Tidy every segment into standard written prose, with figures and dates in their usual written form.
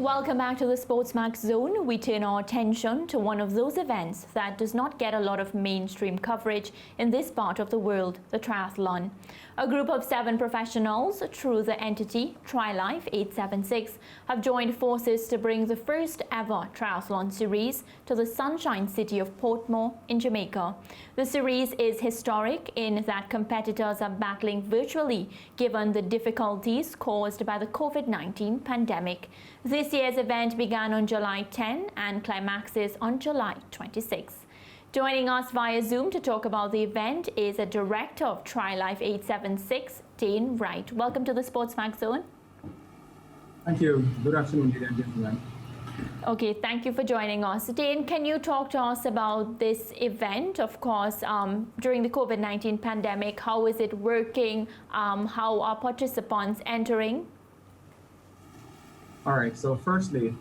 Welcome back to the SportsMax Zone. We turn our attention to one of those events that does not get a lot of mainstream coverage in this part of the world, the triathlon. A group of 7 professionals through the entity TriLife876 have joined forces to bring the first ever triathlon series to the Sunshine City of Portmore in Jamaica. The series is historic in that competitors are battling virtually given the difficulties caused by the COVID-19 pandemic. This year's event began on July 10 and climaxes on July 26. Joining us via Zoom to talk about the event is a director of TriLife876, Dayne Wright. Welcome to the SportsMax Zone. Thank you. Good afternoon, ladies and gentlemen. Okay, thank you for joining us. Dayne, can you talk to us about this event? Of course, during the COVID-19 pandemic, how is it working? How are participants entering? All right, so firstly,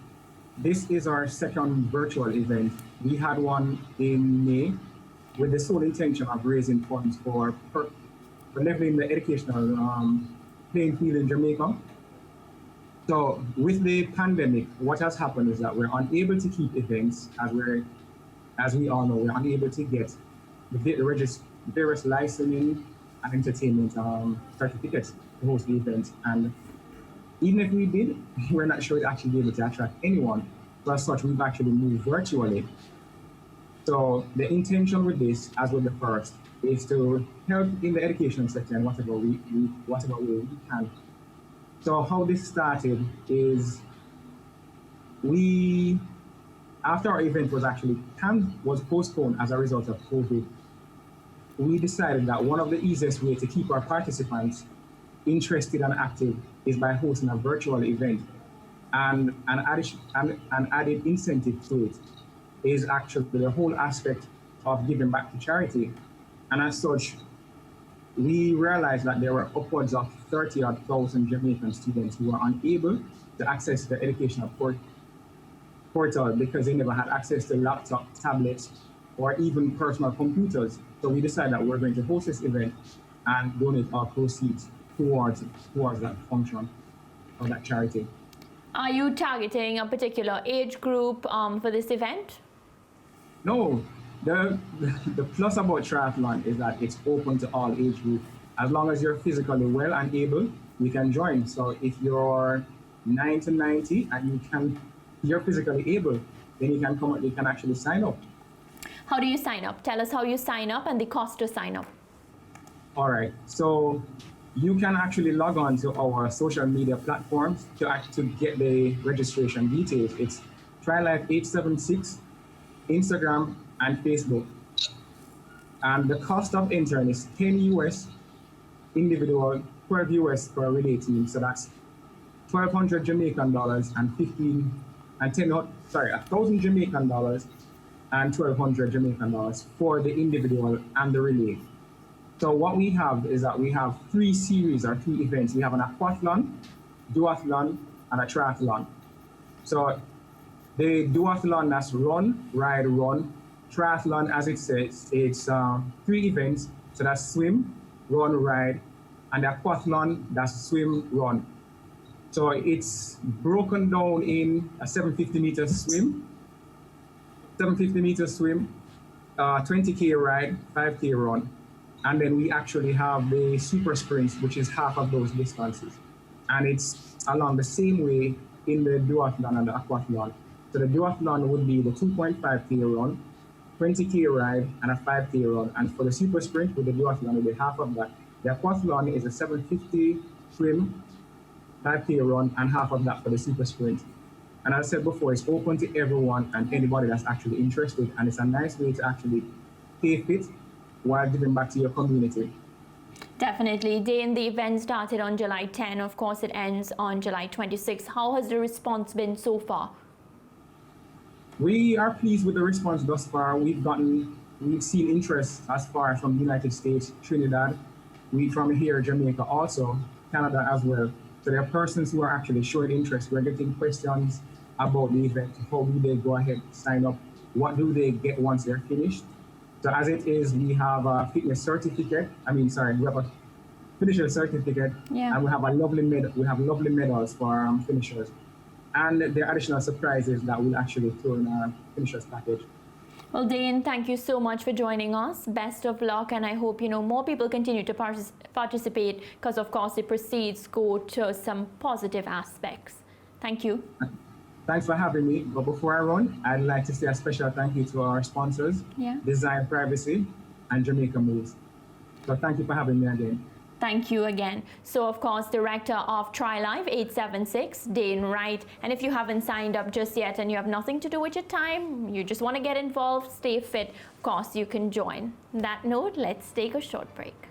this is our second virtual event. We had one in May with the sole intention of raising funds for leveling the educational playing field in Jamaica. So with the pandemic, what has happened is that we're unable to keep events, as we all know, we're unable to get the various licensing and entertainment certificates to host the events. And even if we did, we're not sure we'd actually be able to attract anyone. So as such, we've actually moved virtually. So the intention with this, as with the first, is to help in the education sector in whatever way we can. So how this started is after our event was postponed as a result of COVID, we decided that one of the easiest ways to keep our participants interested and active is by hosting a virtual event. And an added incentive to it is actually the whole aspect of giving back to charity. And as such, we realized that there were upwards of 30,000 Jamaican students who were unable to access the educational portal because they never had access to laptops, tablets, or even personal computers. So we decided that we're going to host this event and donate our proceeds towards that function or that charity. Are you targeting a particular age group for this event? No. The plus about triathlon is that it's open to all age groups. As long as you're physically well and able, you can join. So if you're 9 to 90 and you're physically able, then you can actually sign up. How do you sign up? Tell us how you sign up and the cost to sign up. All right. So you can actually log on to our social media platforms to get the registration details. It's TriLife876, Instagram, and Facebook. And the cost of entering is 10 US individual, 12 US per relay team. So that's 1,200 Jamaican dollars and 1,000 Jamaican dollars and 1,200 Jamaican dollars for the individual and the relay. So what we have is that we have 3 series or 3 events. We have an aquathlon, duathlon, and a triathlon. So the duathlon, that's run, ride, run. Triathlon, as it says, it's 3 events. So that's swim, run, ride, and the aquathlon, that's swim, run. So it's broken down in a 750-meter swim, 20K ride, 5K run. And then we actually have the super sprints, which is half of those distances. And it's along the same way in the duathlon and the aquathlon. So the duathlon would be the 2.5K run, 20K ride, and a 5K run. And for the super sprint with the duathlon, will be half of that. The aquathlon is a 750 swim, 5K run, and half of that for the super sprint. And as I said before, it's open to everyone and anybody that's actually interested. And it's a nice way to actually stay fit while giving back to your community. Definitely. Dayne, the event started on July 10. Of course, it ends on July 26. How has the response been so far? We are pleased with the response thus far. We've seen interest as far from the United States, Trinidad, from here, Jamaica also, Canada as well. So there are persons who are actually showing interest. We're getting questions about the event. How do they go ahead, sign up? What do they get once they're finished? So as it is, we have a fitness certificate. We have a finisher certificate, and we have lovely medals for finishers. and the additional surprises that we'll actually throw in our finishers package. Well, Dayne, thank you so much for joining us. Best of luck, and I hope more people continue to participate because, of course, the proceeds go to some positive aspects. Thank you. Thanks for having me. But before I run, I'd like to say a special thank you to our sponsors, Design Privacy and Jamaica Moves. So thank you for having me again. Thank you again. So, of course, Director of TriLife876, Dayne Wright. And if you haven't signed up just yet and you have nothing to do with your time, you just want to get involved, stay fit, of course, you can join. On that note, let's take a short break.